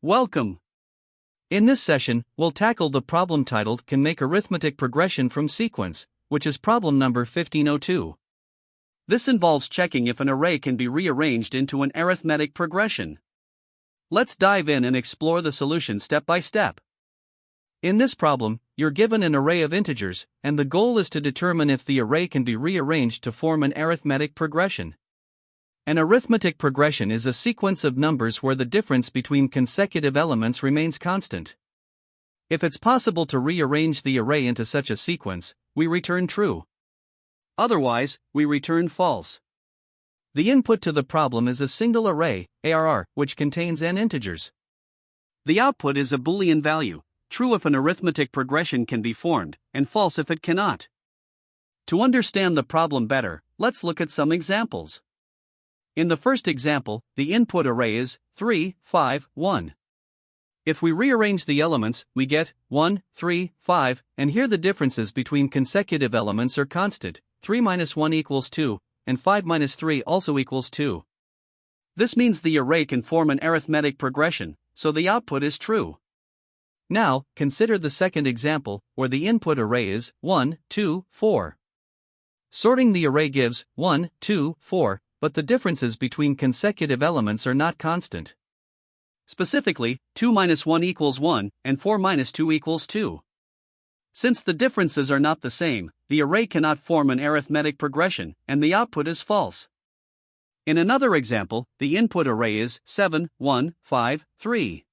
Welcome! In this session, we'll tackle the problem titled Can Make Arithmetic Progression from Sequence, which is problem number 1502. This involves checking if an array can be rearranged into an arithmetic progression. Let's dive in and explore the solution step by step. In this problem, you're given an array of integers, and the goal is to determine if the array can be rearranged to form an arithmetic progression. An arithmetic progression is a sequence of numbers where the difference between consecutive elements remains constant. If it's possible to rearrange the array into such a sequence, we return true. Otherwise, we return false. The input to the problem is a single array, ARR, which contains n integers. The output is a Boolean value, true if an arithmetic progression can be formed, and false if it cannot. To understand the problem better, let's look at some examples. In the first example, the input array is 3, 5, 1. If we rearrange the elements, we get 1, 3, 5, and here the differences between consecutive elements are constant. 3 minus 1 equals 2, and 5 minus 3 also equals 2. This means the array can form an arithmetic progression, so the output is true. Now, consider the second example, where the input array is 1, 2, 4. Sorting the array gives 1, 2, 4, but the differences between consecutive elements are not constant. Specifically, 2 minus 1 equals 1, and 4 minus 2 equals 2. Since the differences are not the same, the array cannot form an arithmetic progression, and the output is false. In another example, the input array is 7, 1, 5, 3.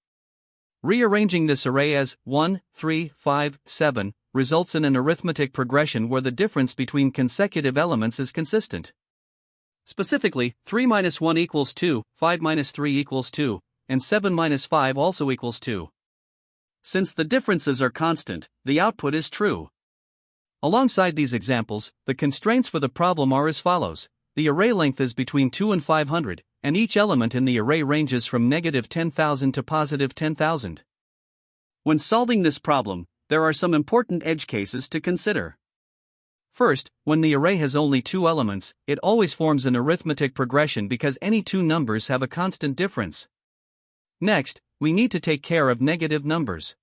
Rearranging this array as 1, 3, 5, 7 results in an arithmetic progression where the difference between consecutive elements is consistent. Specifically, 3 minus 1 equals 2, 5 minus 3 equals 2, and 7 minus 5 also equals 2. Since the differences are constant, the output is true. Alongside these examples, the constraints for the problem are as follows. The array length is between 2 and 500, and each element in the array ranges from negative 10,000 to positive 10,000. When solving this problem, there are some important edge cases to consider. First, when the array has only two elements, it always forms an arithmetic progression because any two numbers have a constant difference. Next, we need to take care of negative numbers.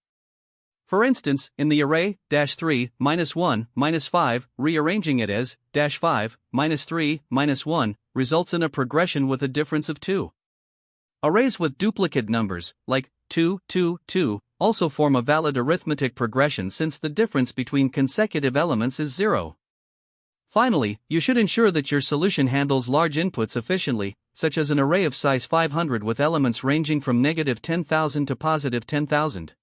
For instance, in the array, -3, -1, -5, rearranging it as -5, -3, -1, results in a progression with a difference of 2. Arrays with duplicate numbers, like 2, 2, 2, also form a valid arithmetic progression since the difference between consecutive elements is 0. Finally, you should ensure that your solution handles large inputs efficiently, such as an array of size 500 with elements ranging from negative 10,000 to positive 10,000.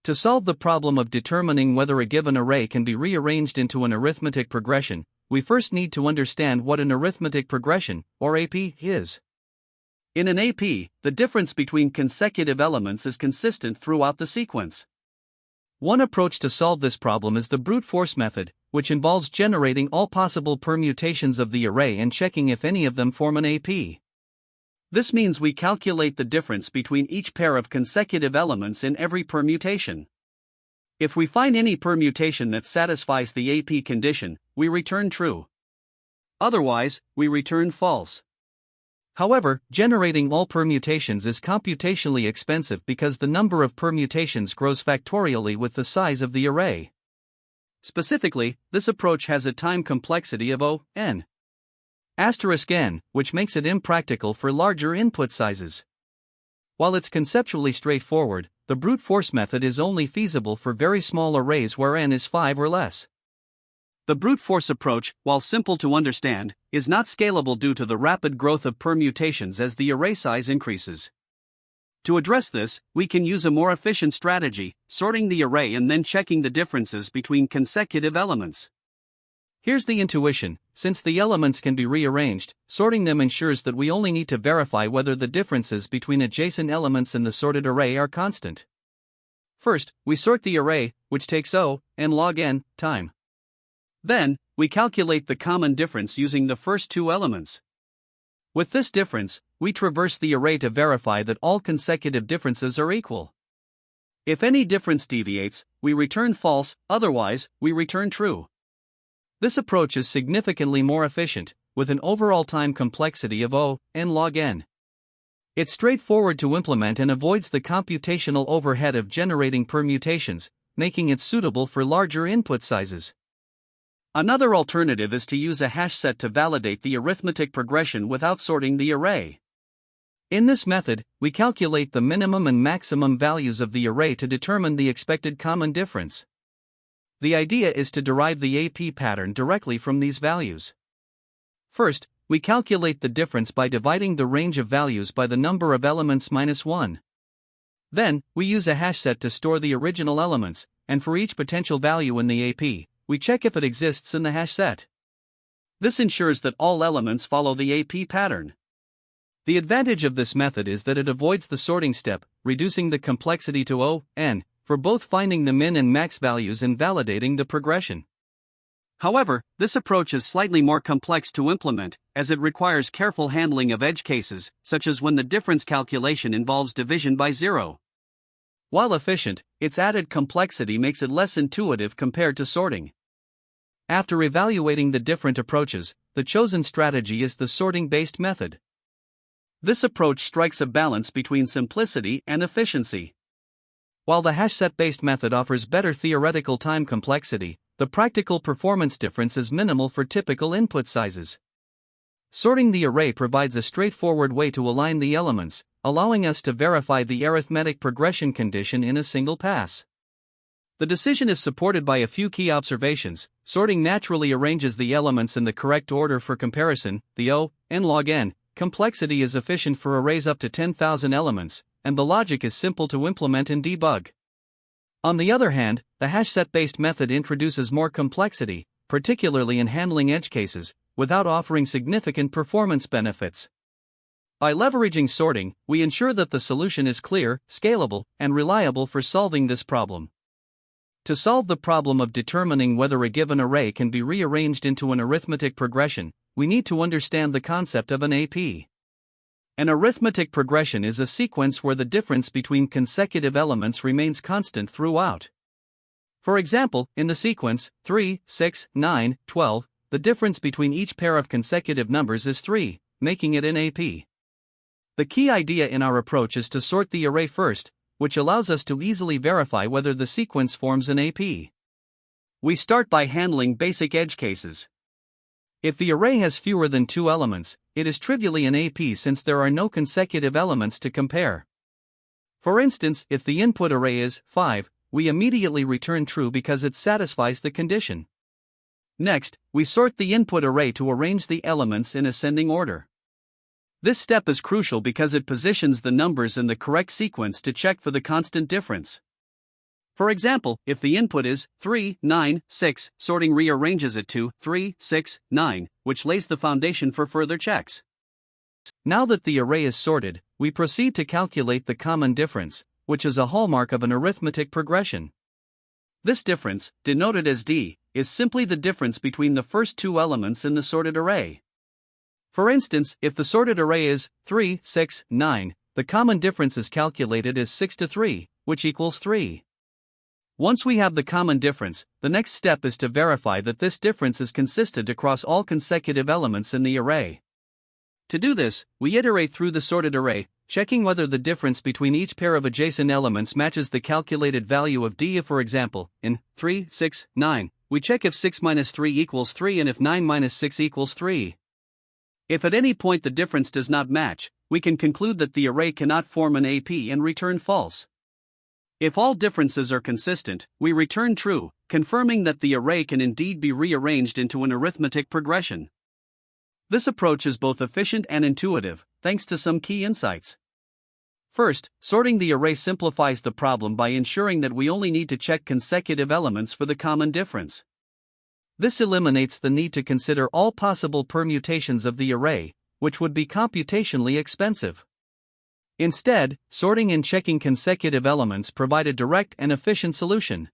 To solve the problem of determining whether a given array can be rearranged into an arithmetic progression, we first need to understand what an arithmetic progression, or AP, is. In an AP, the difference between consecutive elements is consistent throughout the sequence. One approach to solve this problem is the brute force method, which involves generating all possible permutations of the array and checking if any of them form an AP. This means we calculate the difference between each pair of consecutive elements in every permutation. If we find any permutation that satisfies the AP condition, we return true. Otherwise, we return false. However, generating all permutations is computationally expensive because the number of permutations grows factorially with the size of the array. Specifically, this approach has a time complexity of O(n), *n, which makes it impractical for larger input sizes. While it's conceptually straightforward, the brute force method is only feasible for very small arrays where n is 5 or less. The brute force approach, while simple to understand, is not scalable due to the rapid growth of permutations as the array size increases. To address this, we can use a more efficient strategy, sorting the array and then checking the differences between consecutive elements. Here's the intuition: since the elements can be rearranged, sorting them ensures that we only need to verify whether the differences between adjacent elements in the sorted array are constant. First, we sort the array, which takes O(n log n) time. Then, we calculate the common difference using the first two elements. With this difference, we traverse the array to verify that all consecutive differences are equal. If any difference deviates, we return false, otherwise, we return true. This approach is significantly more efficient, with an overall time complexity of O(n log n). It's straightforward to implement and avoids the computational overhead of generating permutations, making it suitable for larger input sizes. Another alternative is to use a hash set to validate the arithmetic progression without sorting the array. In this method, we calculate the minimum and maximum values of the array to determine the expected common difference. The idea is to derive the AP pattern directly from these values. First, we calculate the difference by dividing the range of values by the number of elements minus 1. Then, we use a hash set to store the original elements, and for each potential value in the AP, we check if it exists in the hash set. This ensures that all elements follow the AP pattern. The advantage of this method is that it avoids the sorting step, reducing the complexity to O(n) for both finding the min and max values and validating the progression. However, this approach is slightly more complex to implement, as it requires careful handling of edge cases, such as when the difference calculation involves division by 0. While efficient, its added complexity makes it less intuitive compared to sorting. After evaluating the different approaches, the chosen strategy is the sorting-based method. This approach strikes a balance between simplicity and efficiency. While the hash set-based method offers better theoretical time complexity, the practical performance difference is minimal for typical input sizes. Sorting the array provides a straightforward way to align the elements, allowing us to verify the arithmetic progression condition in a single pass. The decision is supported by a few key observations. Sorting naturally arranges the elements in the correct order for comparison. The O(n) log n complexity is efficient for arrays up to 10,000 elements, and the logic is simple to implement and debug. On the other hand, the hash set-based method introduces more complexity, particularly in handling edge cases, without offering significant performance benefits. By leveraging sorting, we ensure that the solution is clear, scalable, and reliable for solving this problem. To solve the problem of determining whether a given array can be rearranged into an arithmetic progression, we need to understand the concept of an AP. An arithmetic progression is a sequence where the difference between consecutive elements remains constant throughout. For example, in the sequence 3, 6, 9, 12, the difference between each pair of consecutive numbers is 3, making it an AP. The key idea in our approach is to sort the array first, which allows us to easily verify whether the sequence forms an AP. We start by handling basic edge cases. If the array has fewer than 2 elements, it is trivially an AP since there are no consecutive elements to compare. For instance, if the input array is 5, we immediately return true because it satisfies the condition. Next, we sort the input array to arrange the elements in ascending order. This step is crucial because it positions the numbers in the correct sequence to check for the constant difference. For example, if the input is 3, 9, 6, sorting rearranges it to 3, 6, 9, which lays the foundation for further checks. Now that the array is sorted, we proceed to calculate the common difference, which is a hallmark of an arithmetic progression. This difference, denoted as D, is simply the difference between the first 2 elements in the sorted array. For instance, if the sorted array is 3, 6, 9, the common difference is calculated as 6 to 3, which equals 3. Once we have the common difference, the next step is to verify that this difference is consistent across all consecutive elements in the array. To do this, we iterate through the sorted array, checking whether the difference between each pair of adjacent elements matches the calculated value of D. If, for example, in 3, 6, 9, we check if 6 minus 3 equals 3 and if 9 minus 6 equals 3. If at any point the difference does not match, we can conclude that the array cannot form an AP and return false. If all differences are consistent, we return true, confirming that the array can indeed be rearranged into an arithmetic progression. This approach is both efficient and intuitive, thanks to some key insights. First, sorting the array simplifies the problem by ensuring that we only need to check consecutive elements for the common difference. This eliminates the need to consider all possible permutations of the array, which would be computationally expensive. Instead, sorting and checking consecutive elements provide a direct and efficient solution.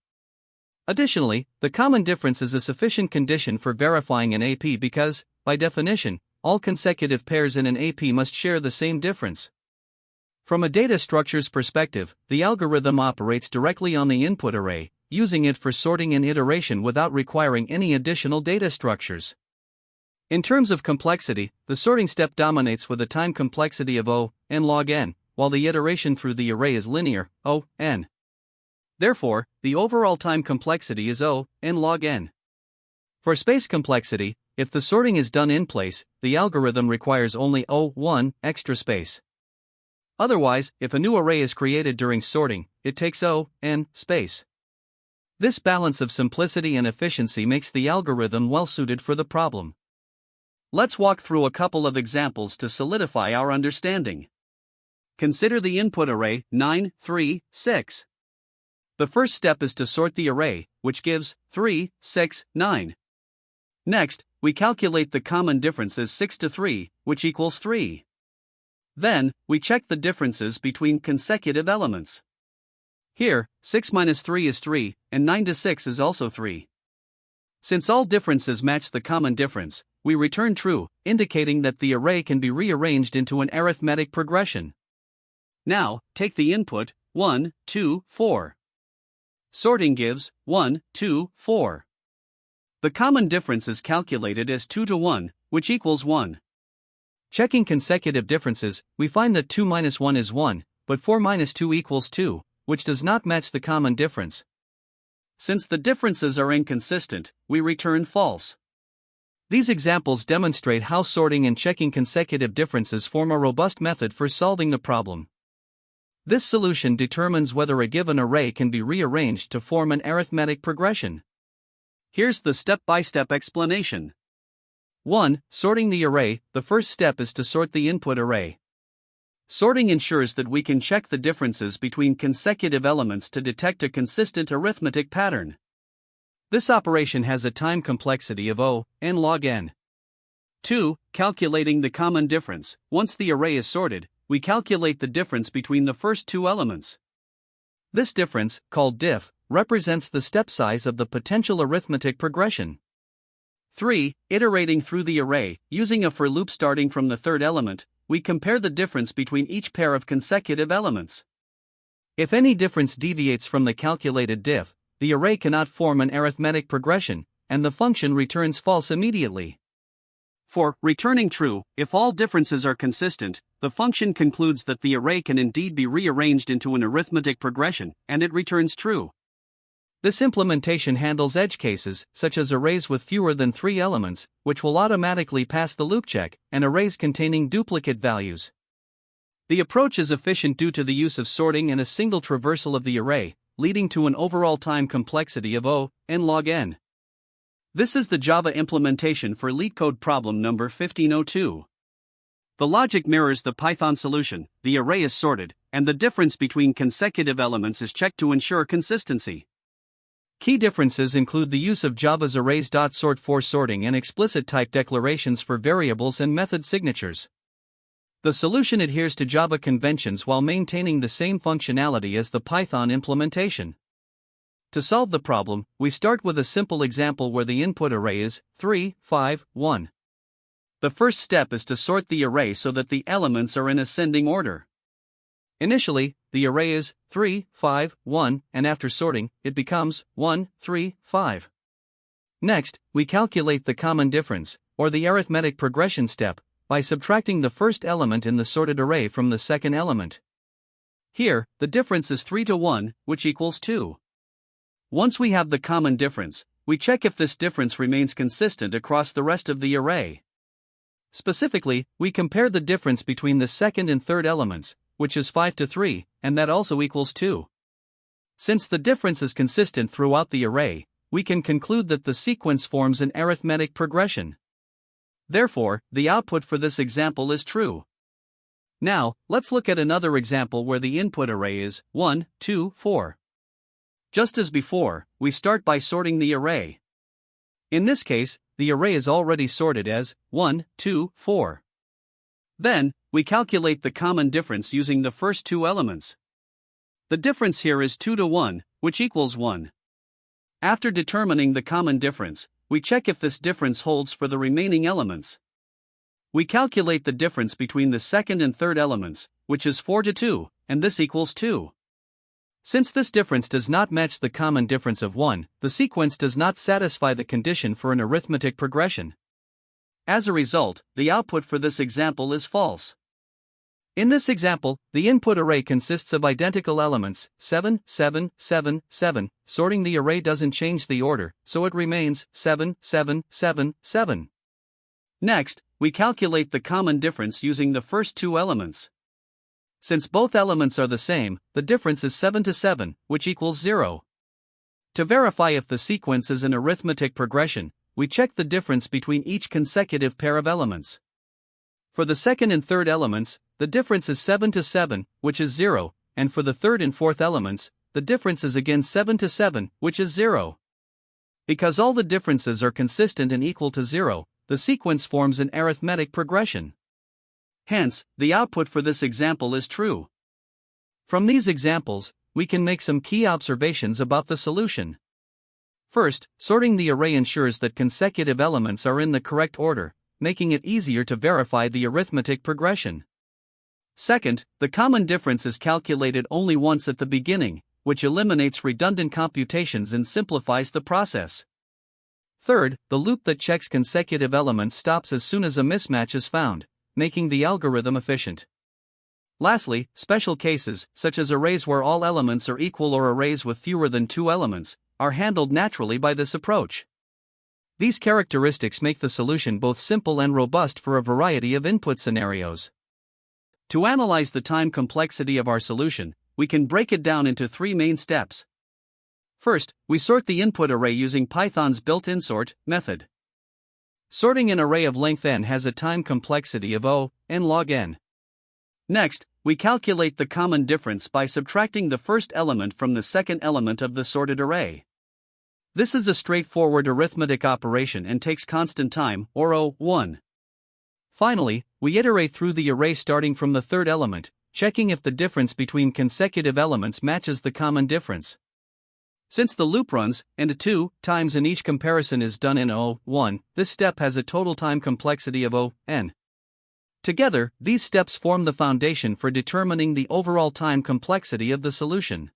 Additionally, the common difference is a sufficient condition for verifying an AP because, by definition, all consecutive pairs in an AP must share the same difference. From a data structure's perspective, the algorithm operates directly on the input array, using it for sorting and iteration without requiring any additional data structures. In terms of complexity, the sorting step dominates with a time complexity of O, n log n, while the iteration through the array is linear, O, n. Therefore, the overall time complexity is O, n log n. For space complexity, if the sorting is done in place, the algorithm requires only O1 extra space. Otherwise, if a new array is created during sorting, it takes O, n space. This balance of simplicity and efficiency makes the algorithm well suited for the problem. Let's walk through a couple of examples to solidify our understanding. Consider the input array 9, 3, 6. The first step is to sort the array, which gives 3, 6, 9. Next, we calculate the common difference as 6 to 3, which equals 3. Then, we check the differences between consecutive elements. Here, 6 minus 3 is 3, and 9 to 6 is also 3. Since all differences match the common difference, we return true, indicating that the array can be rearranged into an arithmetic progression. Now, take the input 1, 2, 4. Sorting gives 1, 2, 4. The common difference is calculated as 2 to 1, which equals 1. Checking consecutive differences, we find that 2 minus 1 is 1, but 4 minus 2 equals 2, which does not match the common difference. Since the differences are inconsistent, we return false. These examples demonstrate how sorting and checking consecutive differences form a robust method for solving the problem. This solution determines whether a given array can be rearranged to form an arithmetic progression. Here's the step-by-step explanation. 1. Sorting the array. The first step is to sort the input array. Sorting ensures that we can check the differences between consecutive elements to detect a consistent arithmetic pattern. This operation has a time complexity of O, n log n. 2. Calculating the common difference. Once the array is sorted, we calculate the difference between the first two elements. This difference, called diff, represents the step size of the potential arithmetic progression. 3. Iterating through the array. Using a for loop starting from the third element, we compare the difference between each pair of consecutive elements. If any difference deviates from the calculated diff, the array cannot form an arithmetic progression, and the function returns false immediately. For returning true, if all differences are consistent, the function concludes that the array can indeed be rearranged into an arithmetic progression, and it returns true. This implementation handles edge cases, such as arrays with fewer than 3 elements, which will automatically pass the loop check, and arrays containing duplicate values. The approach is efficient due to the use of sorting and a single traversal of the array, leading to an overall time complexity of O, n log n. This is the Java implementation for LeetCode problem number 1502. The logic mirrors the Python solution. The array is sorted, and the difference between consecutive elements is checked to ensure consistency. Key differences include the use of Java's arrays.sort for sorting and explicit type declarations for variables and method signatures. The solution adheres to Java conventions while maintaining the same functionality as the Python implementation. To solve the problem, we start with a simple example where the input array is 3, 5, 1. The first step is to sort the array so that the elements are in ascending order. Initially, the array is 3, 5, 1, and after sorting, it becomes 1, 3, 5. Next, we calculate the common difference, or the arithmetic progression step, by subtracting the first element in the sorted array from the second element. Here, the difference is 3 to 1, which equals 2. Once we have the common difference, we check if this difference remains consistent across the rest of the array. Specifically, we compare the difference between the second and third elements, which is 5 to 3, and that also equals 2. Since the difference is consistent throughout the array, we can conclude that the sequence forms an arithmetic progression. Therefore, the output for this example is true. Now, let's look at another example where the input array is 1, 2, 4. Just as before, we start by sorting the array. In this case, the array is already sorted as 1, 2, 4. Then, we calculate the common difference using the first two elements. The difference here is 2 to 1, which equals 1. After determining the common difference, we check if this difference holds for the remaining elements. We calculate the difference between the second and third elements, which is 4 to 2, and this equals 2. Since this difference does not match the common difference of 1, the sequence does not satisfy the condition for an arithmetic progression. As a result, the output for this example is false. In this example, the input array consists of identical elements, 7, 7, 7, 7. Sorting the array doesn't change the order, so it remains 7, 7, 7, 7. Next, we calculate the common difference using the first two elements. Since both elements are the same, the difference is 7 to 7, which equals 0. To verify if the sequence is an arithmetic progression, we check the difference between each consecutive pair of elements. For the second and third elements, the difference is 7 to 7, which is 0, and for the third and fourth elements, the difference is again 7 to 7, which is 0. Because all the differences are consistent and equal to 0, the sequence forms an arithmetic progression. Hence, the output for this example is true. From these examples, we can make some key observations about the solution. First, sorting the array ensures that consecutive elements are in the correct order, making it easier to verify the arithmetic progression. Second, the common difference is calculated only once at the beginning, which eliminates redundant computations and simplifies the process. Third, the loop that checks consecutive elements stops as soon as a mismatch is found, making the algorithm efficient. Lastly, special cases, such as arrays where all elements are equal or arrays with fewer than two elements, are handled naturally by this approach. These characteristics make the solution both simple and robust for a variety of input scenarios. To analyze the time complexity of our solution, we can break it down into three main steps. First, we sort the input array using Python's built-in sort method. Sorting an array of length n has a time complexity of O, n log n. Next, we calculate the common difference by subtracting the first element from the second element of the sorted array. This is a straightforward arithmetic operation and takes constant time, or O1. Finally, we iterate through the array starting from the third element, checking if the difference between consecutive elements matches the common difference. Since the loop runs, and 2 times in each comparison is done in O1, this step has a total time complexity of O(n). Together, these steps form the foundation for determining the overall time complexity of the solution.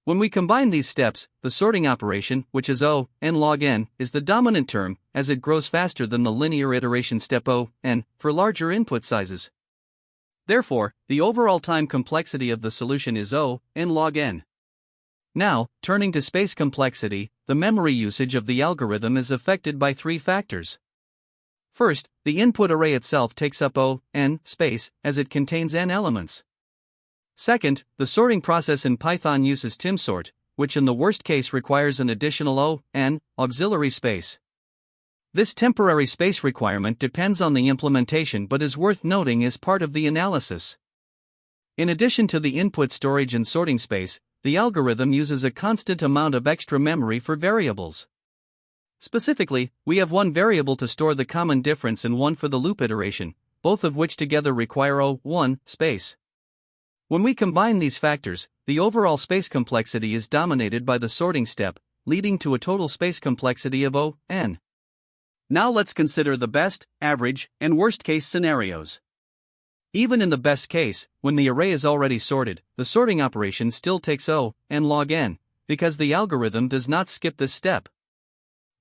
When we combine these steps, the sorting operation, which is O(n log n), is the dominant term, as it grows faster than the linear iteration step O(n) for larger input sizes. Therefore, the overall time complexity of the solution is O(n log n). Now, turning to space complexity, the memory usage of the algorithm is affected by three factors. First, the input array itself takes up O(n) space, as it contains n elements. Second, the sorting process in Python uses timsort, which in the worst case requires an additional O(n) auxiliary space. This temporary space requirement depends on the implementation but is worth noting as part of the analysis. In addition to the input storage and sorting space, the algorithm uses a constant amount of extra memory for variables. Specifically, we have one variable to store the common difference and one for the loop iteration, both of which together require O(1) space. When we combine these factors, the overall space complexity is dominated by the sorting step, leading to a total space complexity of O(n). Now let's consider the best, average, and worst case scenarios. Even in the best case, when the array is already sorted, the sorting operation still takes O(n log n), because the algorithm does not skip this step.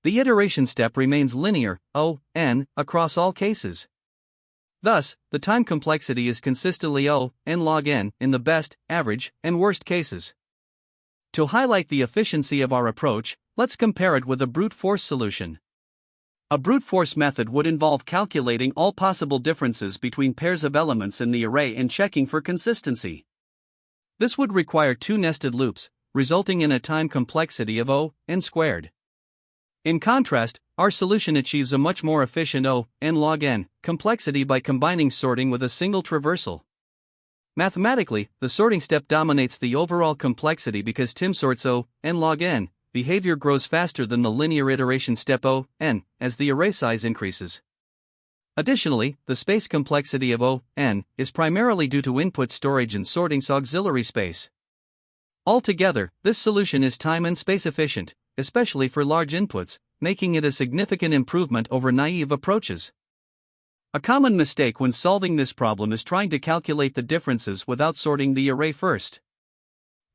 The iteration step remains linear, O(n), across all cases. Thus, the time complexity is consistently O(n log n) in the best, average, and worst cases. To highlight the efficiency of our approach, let's compare it with a brute force solution. A brute force method would involve calculating all possible differences between pairs of elements in the array and checking for consistency. This would require two nested loops, resulting in a time complexity of O(n squared). In contrast, our solution achieves a much more efficient O(n log n) complexity by combining sorting with a single traversal. Mathematically, the sorting step dominates the overall complexity because timsort's O(n log n) behavior grows faster than the linear iteration step O(n) as the array size increases. Additionally, the space complexity of O(n) is primarily due to input storage and sorting's auxiliary space. Altogether, this solution is time and space efficient, especially for large inputs, making it a significant improvement over naive approaches. A common mistake when solving this problem is trying to calculate the differences without sorting the array first.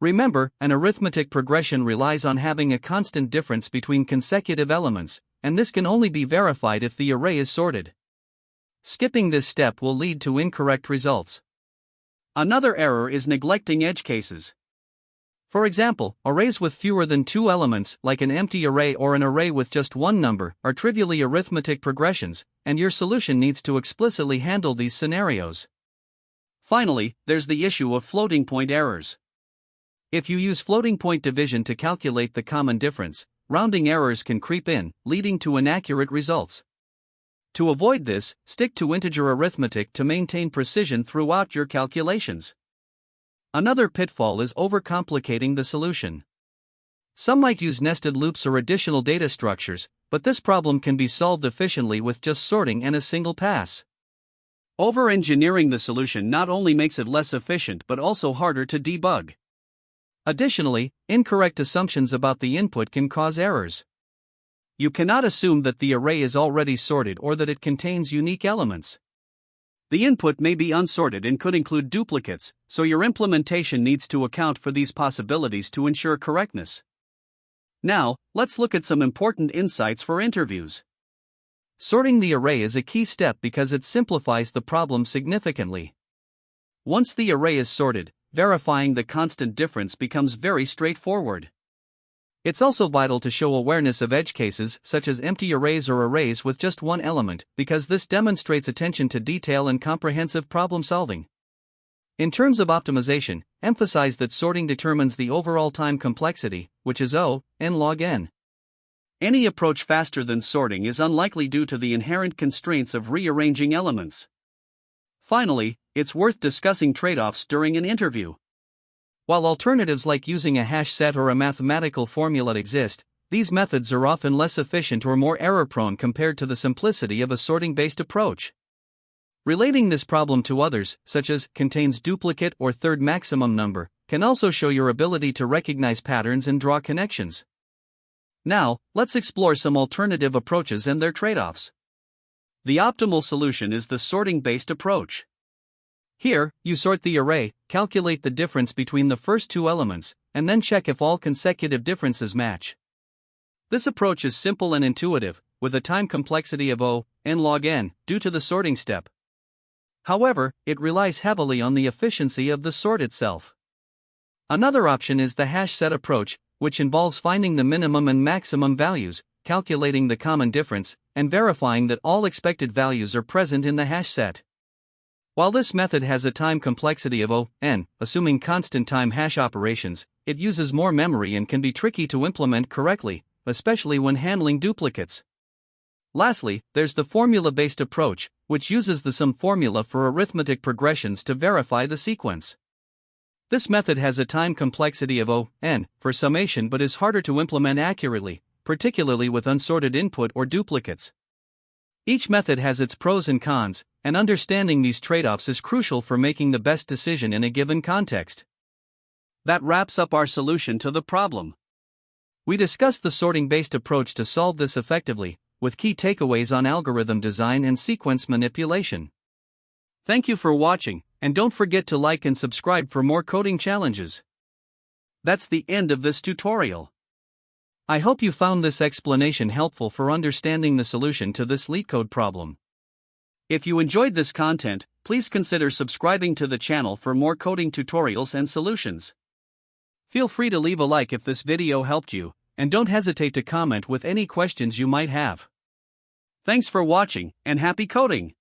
Remember, an arithmetic progression relies on having a constant difference between consecutive elements, and this can only be verified if the array is sorted. Skipping this step will lead to incorrect results. Another error is neglecting edge cases. For example, arrays with fewer than 2 elements, like an empty array or an array with just one number, are trivially arithmetic progressions, and your solution needs to explicitly handle these scenarios. Finally, there's the issue of floating point errors. If you use floating point division to calculate the common difference, rounding errors can creep in, leading to inaccurate results. To avoid this, stick to integer arithmetic to maintain precision throughout your calculations. Another pitfall is overcomplicating the solution. Some might use nested loops or additional data structures, but this problem can be solved efficiently with just sorting and a single pass. Over-engineering the solution not only makes it less efficient but also harder to debug. Additionally, incorrect assumptions about the input can cause errors. You cannot assume that the array is already sorted or that it contains unique elements. The input may be unsorted and could include duplicates, so your implementation needs to account for these possibilities to ensure correctness. Now, let's look at some important insights for interviews. Sorting the array is a key step because it simplifies the problem significantly. Once the array is sorted, verifying the constant difference becomes very straightforward. It's also vital to show awareness of edge cases such as empty arrays or arrays with just one element, because this demonstrates attention to detail and comprehensive problem solving. In terms of optimization, emphasize that sorting determines the overall time complexity, which is O, n log n. Any approach faster than sorting is unlikely due to the inherent constraints of rearranging elements. Finally, it's worth discussing trade-offs during an interview. While alternatives like using a hash set or a mathematical formula exist, these methods are often less efficient or more error-prone compared to the simplicity of a sorting-based approach. Relating this problem to others, such as contains duplicate or third maximum number, can also show your ability to recognize patterns and draw connections. Now, let's explore some alternative approaches and their trade-offs. The optimal solution is the sorting-based approach. Here, you sort the array, calculate the difference between the first two elements, and then check if all consecutive differences match. This approach is simple and intuitive, with a time complexity of O, n log n, due to the sorting step. However, it relies heavily on the efficiency of the sort itself. Another option is the hash set approach, which involves finding the minimum and maximum values, calculating the common difference, and verifying that all expected values are present in the hash set. While this method has a time complexity of O, n, assuming constant time hash operations, it uses more memory and can be tricky to implement correctly, especially when handling duplicates. Lastly, there's the formula-based approach, which uses the sum formula for arithmetic progressions to verify the sequence. This method has a time complexity of O, n, for summation but is harder to implement accurately, particularly with unsorted input or duplicates. Each method has its pros and cons, and understanding these trade-offs is crucial for making the best decision in a given context. That wraps up our solution to the problem. We discussed the sorting-based approach to solve this effectively, with key takeaways on algorithm design and sequence manipulation. Thank you for watching, and don't forget to like and subscribe for more coding challenges. That's the end of this tutorial. I hope you found this explanation helpful for understanding the solution to this LeetCode problem. If you enjoyed this content, please consider subscribing to the channel for more coding tutorials and solutions. Feel free to leave a like if this video helped you, and don't hesitate to comment with any questions you might have. Thanks for watching, and happy coding!